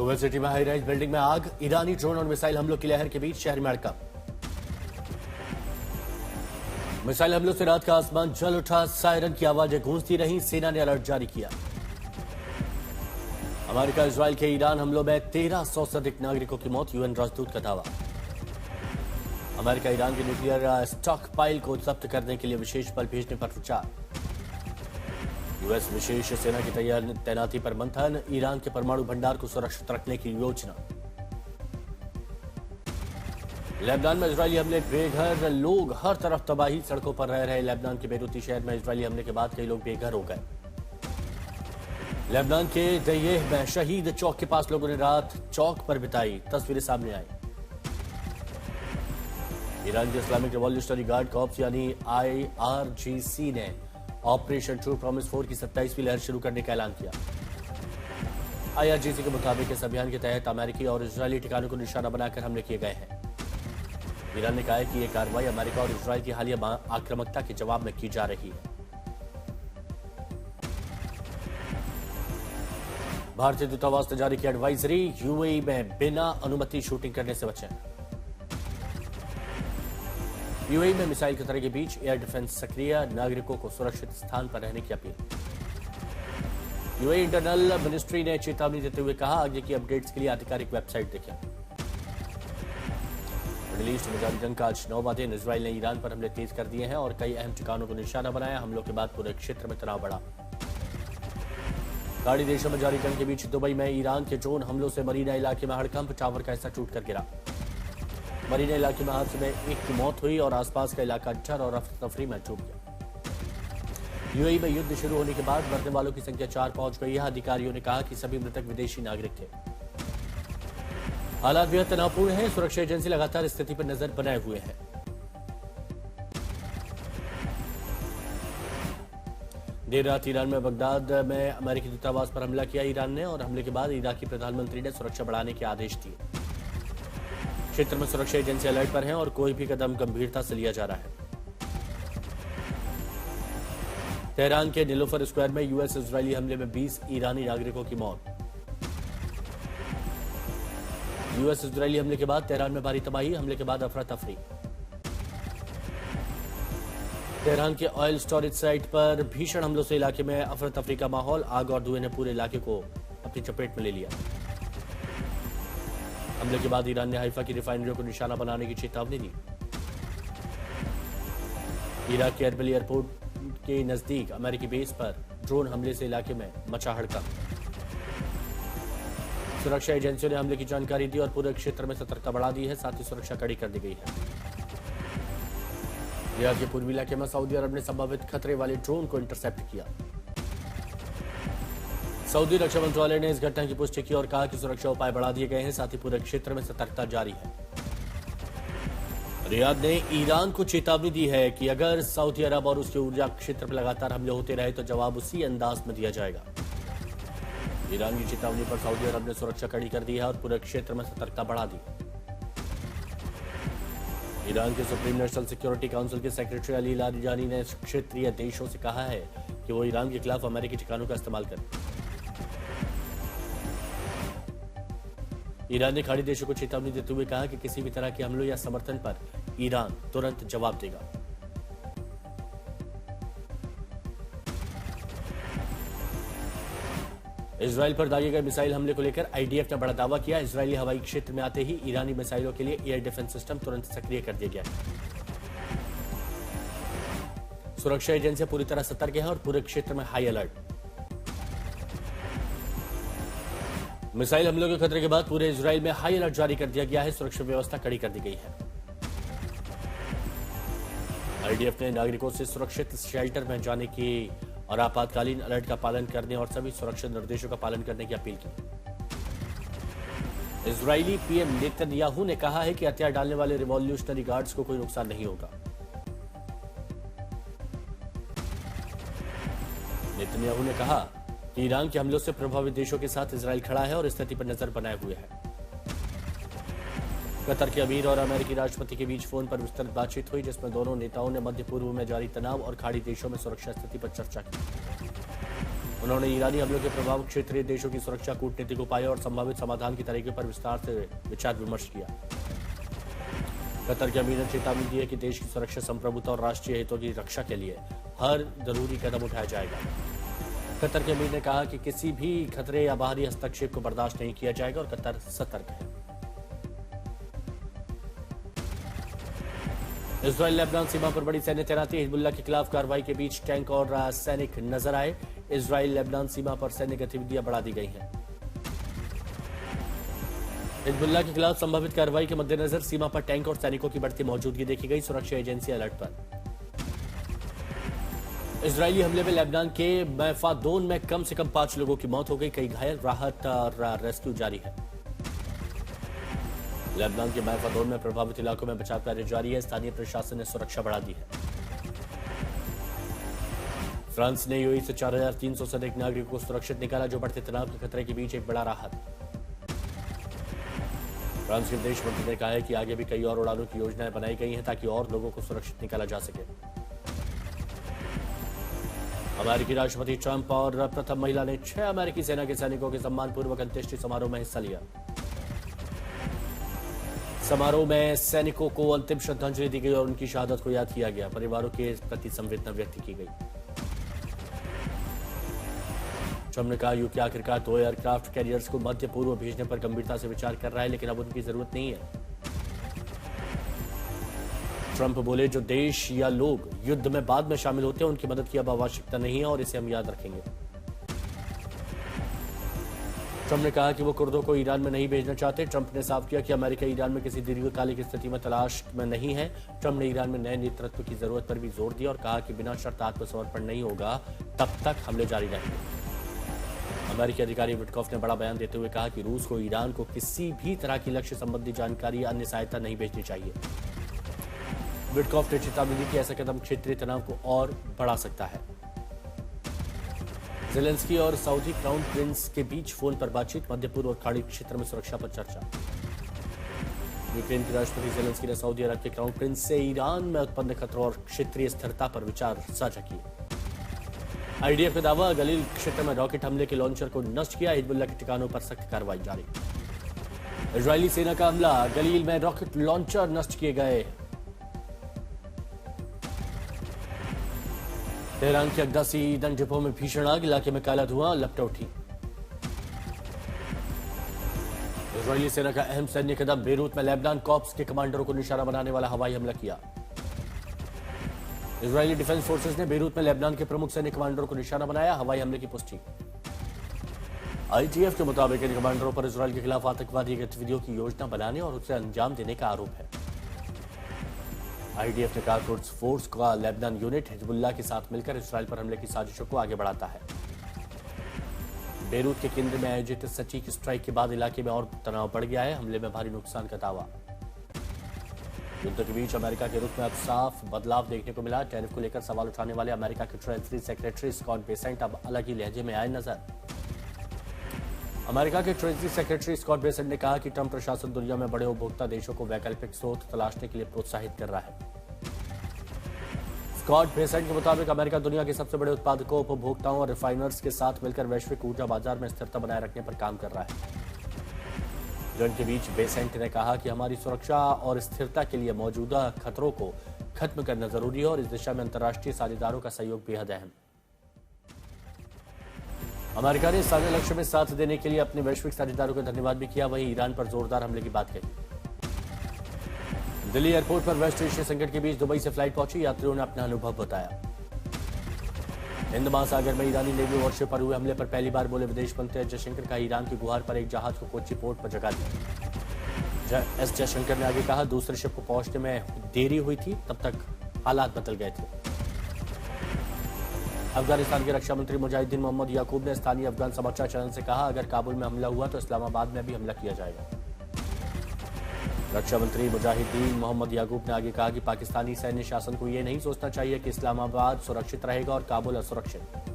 Kuwait city में high rise building में आग, ईरानी ड्रोन और मिसाइल हमलों की लहर के बीच शहर में हड़कंप। मिसाइल हमलों से रात का आसमान जल उठा, सायरन की आवाजें गूंजती रहीं, सेना ने अलर्ट जारी किया। अमेरिका इजराइल के ईरान हमलों में 1300 से अधिक नागरिकों की मौत, यूएन राजदूत का दावा। अमेरिका ईरान के न्यूक्लियर स्टॉक पाइल को जब्त करने के लिए विशेष बल भेजने पर विचार। यूएस विशेष सेना की तैनाती पर मंथन, ईरान के परमाणु भंडार को सुरक्षित रखने की योजना। लेबनान में इजरायली हमले, बेघर लोग, हर तरफ तबाही, सड़कों पर रह रहे लेबनान के बेरूती शहर में इजरायली हमले के बाद कई लोग बेघर हो गए। लेबनान के दयेह में शहीद चौक के पास लोगों ने रात चौक पर बिताई, तस्वीरें सामने आई। ईरान के इस्लामिक रिवॉल्यूशनरी गार्ड कॉर्प्स यानी IRGC ने ऑपरेशन ट्रू प्रॉमिस 4 की 27वीं लहर शुरू करने का ऐलान किया। IRGC के मुताबिक इस अभियान के तहत अमेरिकी और इजरायली ठिकानों को निशाना बनाकर हमले किए गए हैं। ईरान ने कहा है कि यह कार्रवाई अमेरिका और इजरायल की हालिया आक्रामकता के जवाब में की जा रही है। भारतीय दूतावास ने जारी की एडवाइजरी, यूएई में बिना अनुमति शूटिंग करने से बचें। यूएई में मिसाइल खतरे के बीच एयर डिफेंस सक्रिय, नागरिकों को सुरक्षित स्थान पर रहने की अपील। यूएई इंटरनल मिनिस्ट्री ने चेतावनी देते हुए कहा, आगे की अपडेट्स के लिए आधिकारिक वेबसाइट देखें। मिडिल ईस्ट में जारी जंग का आज 9वां दिन, इजरायल ने ईरान पर हमले तेज कर दिए हैं और कई अहम ठिकानों को निशाना बनाया। हमलों के बाद पूरे क्षेत्र में तनाव बढ़ा। खाड़ी देशों में जारी जंग के बीच दुबई में ईरान के ड्रोन हमलों से मरीना इलाके में हड़कंप, टावर का हिस्सा टूटकर गिरा। मरीना इलाके में हादसे में एक की मौत हुई और आसपास का इलाका डर और अफरा तफरी में डूब गया। यूएई में युद्ध शुरू होने के बाद मरने वालों की संख्या 4 पहुंच गई है। अधिकारियों ने कहा कि सभी मृतक विदेशी नागरिक थे। हालात बेहद तनावपूर्ण हैं, सुरक्षा एजेंसी लगातार स्थिति पर नजर बनाए हुए है। देर रात ईरान में बगदाद में अमेरिकी दूतावास पर हमला किया ईरान ने, और हमले के बाद इराकी प्रधानमंत्री ने सुरक्षा बढ़ाने के आदेश दिए। क्षेत्र में सुरक्षा एजेंसी अलर्ट पर हैं और कोई भी कदम गंभीरता से लिया जा रहा है। तेहरान के नीलोफर स्क्वायर में यूएस इजरायली हमले में 20 ईरानी नागरिकों की मौत। यूएस इजरायली हमले के बाद तेहरान में भारी तबाही, हमले के बाद अफरा तफरी। तेहरान के ऑयल स्टोरेज साइट पर भीषण हमलों से इलाके में अफरा तफरी का माहौल, आग और धुएं ने पूरे इलाके को अपनी चपेट में ले लिया। हमले के बाद ईरान ने हाइफा की रिफाइनरियों को निशाना बनाने की चेतावनी दी। इराक के एरबिल एयरपोर्ट के नजदीक अमेरिकी बेस पर ड्रोन हमले से इलाके में मचा हड़कंप। सुरक्षा एजेंसियों ने हमले की जानकारी दी और पूरे क्षेत्र में सतर्कता बढ़ा दी है, साथ ही सुरक्षा कड़ी कर दी गई है। इराक के पूर्वी इलाके में सऊदी अरब ने संभावित खतरे वाले ड्रोन को इंटरसेप्ट किया। सऊदी रक्षा मंत्रालय ने इस घटना की पुष्टि की और कहा कि सुरक्षा उपाय बढ़ा दिए गए हैं, साथ ही पूरे क्षेत्र में सतर्कता जारी है। रियाद ने ईरान को चेतावनी दी है कि अगर सऊदी अरब और उसके ऊर्जा क्षेत्र पर लगातार हमले होते रहे तो जवाब उसी अंदाज में दिया जाएगा। ईरान की चेतावनी पर सऊदी अरब ने सुरक्षा कड़ी कर दी है और पूरे क्षेत्र में सतर्कता बढ़ा दी। ईरान के सुप्रीम नेशनल सिक्योरिटी काउंसिल के सेक्रेटरी अली लारिजानी ने क्षेत्रीय देशों से कहा है कि वो ईरान के खिलाफ अमेरिकी ठिकानों का इस्तेमाल करें। ईरान ने खाड़ी देशों को चेतावनी देते हुए कहा कि किसी भी तरह के हमलों या समर्थन पर ईरान तुरंत जवाब देगा। इजरायल पर दागे गए मिसाइल हमले को लेकर आईडीएफ ने बड़ा दावा किया। इजरायली हवाई क्षेत्र में आते ही ईरानी मिसाइलों के लिए एयर डिफेंस सिस्टम तुरंत सक्रिय कर दिया गया। सुरक्षा एजेंसियां पूरी तरह सतर्क हैं और पूरे क्षेत्र में हाई अलर्ट। मिसाइल हमलों के खतरे के बाद पूरे इजरायल में हाई अलर्ट जारी कर दिया गया है, सुरक्षा व्यवस्था कड़ी कर दी गई है। आईडीएफ ने नागरिकों से सुरक्षित शेल्टर में जाने की और आपातकालीन अलर्ट का पालन करने और सभी सुरक्षा निर्देशों का पालन करने की अपील की। इजरायली पीएम नेतन्याहू ने कहा है कि हथियार डालने वाले रिवॉल्यूशनरी गार्ड्स को कोई नुकसान नहीं होगा। नेतन्याहू ने कहा कि ईरान के हमलों से प्रभावित देशों के साथ इजरायल खड़ा है और स्थिति पर नजर बनाए हुए है। कतर के अमीर और अमेरिकी राष्ट्रपति के बीच फोन पर विस्तृत बातचीत हुई, जिसमें दोनों नेताओं ने मध्य पूर्व में जारी तनाव और खाड़ी देशों में सुरक्षा स्थिति पर चर्चा की। उन्होंने ईरानी हमलों के प्रभाव, क्षेत्रीय देशों की सुरक्षा, कूटनीतिक उपायों और संभावित समाधान के तरीके पर विस्तार से विचार विमर्श किया। कतर के अमीर ने चेतावनी दी है कि देश की सुरक्षा, संप्रभुता और राष्ट्रीय हितों की रक्षा के लिए हर जरूरी कदम उठाया जाएगा। कतर के अमीर ने कहा कि किसी भी खतरे या बाहरी हस्तक्षेप को बर्दाश्त नहीं किया जाएगा और कतर सतर्क है। इजराइल लेबनान सीमा पर बड़ी सैन्य तैनाती, हिजबुल्लाह के खिलाफ कार्रवाई के बीच टैंक और सैनिक नजर आए। इजराइल लेबनान सीमा पर सैन्य गतिविधियां बढ़ा दी गई हैं। हिजबुल्लाह के खिलाफ संभावित कार्रवाई के मद्देनजर सीमा पर टैंक और सैनिकों की बढ़ती मौजूदगी देखी गई। सुरक्षा एजेंसी अलर्ट पर। इजरायली हमले में लेबनान के मैफादोन में कम से कम 5 लोगों की मौत हो गई, कई घायल। राहत और रेस्क्यू जारी है। लेबनान के मैफादोन में प्रभावित इलाकों में बचाव कार्य जारी है। स्थानीय प्रशासन ने सुरक्षा बढ़ा दी है। फ्रांस ने यूएई से 4300 से अधिक नागरिकों को सुरक्षित निकाला, जो बढ़ते तनाव के खतरे के बीच एक बड़ा राहत। फ्रांस के विदेश मंत्री ने कहा है कि आगे भी कई और उड़ानों की योजनाएं बनाई गई हैं ताकि और लोगों को सुरक्षित निकाला जा सके। अमेरिकी राष्ट्रपति ट्रंप और प्रथम महिला ने 6 अमेरिकी सेना के सैनिकों के सम्मानपूर्वक अंत्येष्टि समारोह में हिस्सा लिया। समारोह में सैनिकों को अंतिम श्रद्धांजलि दी गई और उनकी शहादत को याद किया गया। परिवारों के प्रति संवेदना व्यक्त की गई। ट्रंप ने कहा यूके आखिरकार 2 एयरक्राफ्ट कैरियर्स को मध्य पूर्व भेजने पर गंभीरता से विचार कर रहा है, लेकिन अब उनकी जरूरत नहीं है। ट्रंप बोले, जो देश या लोग युद्ध में बाद में शामिल होते हैं उनकी मदद की अब आवश्यकता नहीं है और इसे हम याद रखेंगे। ट्रंप ने कहा कि वो कुर्दों को ईरान में नहीं भेजना चाहते। ट्रंप ने साफ किया कि अमेरिका ईरान में किसी दीर्घकालिक स्थिति में तलाश में नहीं है। ट्रंप ने ईरान में नए नेतृत्व की जरूरत पर भी जोर दिया और कहा कि बिना शर्त आत्मसमर्पण नहीं होगा तब तक हमले जारी रहेंगे। अमेरिकी अधिकारी विटकॉफ ने बड़ा बयान देते हुए कहा कि रूस को ईरान को किसी भी तरह की लक्ष्य संबंधी जानकारी या अन्य सहायता नहीं भेजनी चाहिए। विटकॉफ ने चेतावनी दी कि ऐसा कदम क्षेत्रीय तनाव को और बढ़ा सकता है। ज़ेलेंस्की और सऊदी क्राउन प्रिंस के बीच फोन पर बातचीत, मध्य पूर्व और खाड़ी क्षेत्र में सुरक्षा पर चर्चा। यूक्रेन के राष्ट्रपति ज़ेलेंस्की ने सऊदी अरब के क्राउन प्रिंस से ईरान में उत्पन्न खतरों और क्षेत्रीय स्थिरता पर विचार साझा किए। आईडीएफ का दावा, गलील क्षेत्र में रॉकेट हमले के लॉन्चर को नष्ट किया। हिजबुल्लाह के ठिकानों पर सख्त कार्रवाई जारी। इजरायली सेना का हमला, गलील में रॉकेट लॉन्चर नष्ट किए गए। तेहरान के अक्दासी ईंधन डिपो में भीषण आग, इलाके में काला धुआं लपट उठी। इजरायली सेना का अहम सैन्य कदम, बेरूत में लेबनान कॉर्प्स के कमांडरों को निशाना बनाने वाला हवाई हमला किया। इजरायली डिफेंस फोर्सेस ने बेरूत में लेबनान के प्रमुख सैन्य कमांडरों को निशाना बनाया, हवाई हमले की पुष्टि। आईटीएफ के मुताबिक इन कमांडरों पर इजरायल के खिलाफ आतंकवादी गतिविधियों की योजना बनाने और उसे अंजाम देने का आरोप है। आईडीएफ ने कहा कुड्स फोर्स का लेबनान यूनिट हिजबुल्लाह के साथ मिलकर इजरायल पर हमले की साजिशों को आगे बढ़ाता है। बेरूत के केंद्र में आयोजित सटीक स्ट्राइक के बाद इलाके में और तनाव बढ़ गया है। हमले में भारी नुकसान का दावा। युद्ध के बीच अमेरिका के रुख में अब साफ बदलाव देखने को मिला। टैरिफ को लेकर सवाल उठाने वाले अमेरिका के ट्रेजरी सेक्रेटरी स्कॉट बेसेंट अब अलग ही लहजे में आए नजर। अमेरिका के ट्रेजरी सेक्रेटरी स्कॉट बेसेंट ने कहा कि ट्रंप प्रशासन दुनिया में बड़े उपभोक्ता देशों को वैकल्पिक स्रोत तलाशने के लिए प्रोत्साहित कर रहा है। स्कॉट बेसेंट के मुताबिक अमेरिका दुनिया के सबसे बड़े उत्पादकों, उपभोक्ताओं और रिफाइनर्स के साथ मिलकर वैश्विक ऊर्जा बाजार में स्थिरता बनाए रखने पर काम कर रहा है। जंग के बीच बेसेंट ने कहा कि हमारी सुरक्षा और स्थिरता के लिए मौजूदा खतरों को खत्म करना जरूरी है और इस दिशा में अंतर्राष्ट्रीय साझेदारों का सहयोग बेहद अहम। अमेरिका ने साझा लक्ष्य में साथ देने के लिए अपने वैश्विक साझेदारों का धन्यवाद भी किया। वहीं ईरान पर जोरदार हमले की बात कही। दिल्ली एयरपोर्ट पर वेस्ट एशिया संकट के बीच दुबई से फ्लाइट पहुंची, यात्रियों ने अपना अनुभव बताया। हिंद महासागर में ईरानी नेवी वॉरशिप पर हुए हमले पर पहली बार बोले विदेश मंत्री एस जयशंकर का ईरान की गुहार पर एक जहाज को कोच्चि पोर्ट पर जगा दिया। एस जयशंकर ने आगे कहा दूसरे शिप को पहुंचने में देरी हुई थी, तब तक हालात बदल गए थे। अफगानिस्तान के रक्षा मंत्री मुजाहिदीन मोहम्मद याकूब ने स्थानीय अफगान समाचार चैनल से कहा अगर काबुल में हमला हुआ तो इस्लामाबाद में भी हमला किया जाएगा। रक्षा मंत्री मुजाहिदीन मोहम्मद याकूब ने आगे कहा कि पाकिस्तानी सैन्य शासन को यह नहीं सोचना चाहिए कि इस्लामाबाद सुरक्षित रहेगा और काबुल असुरक्षित।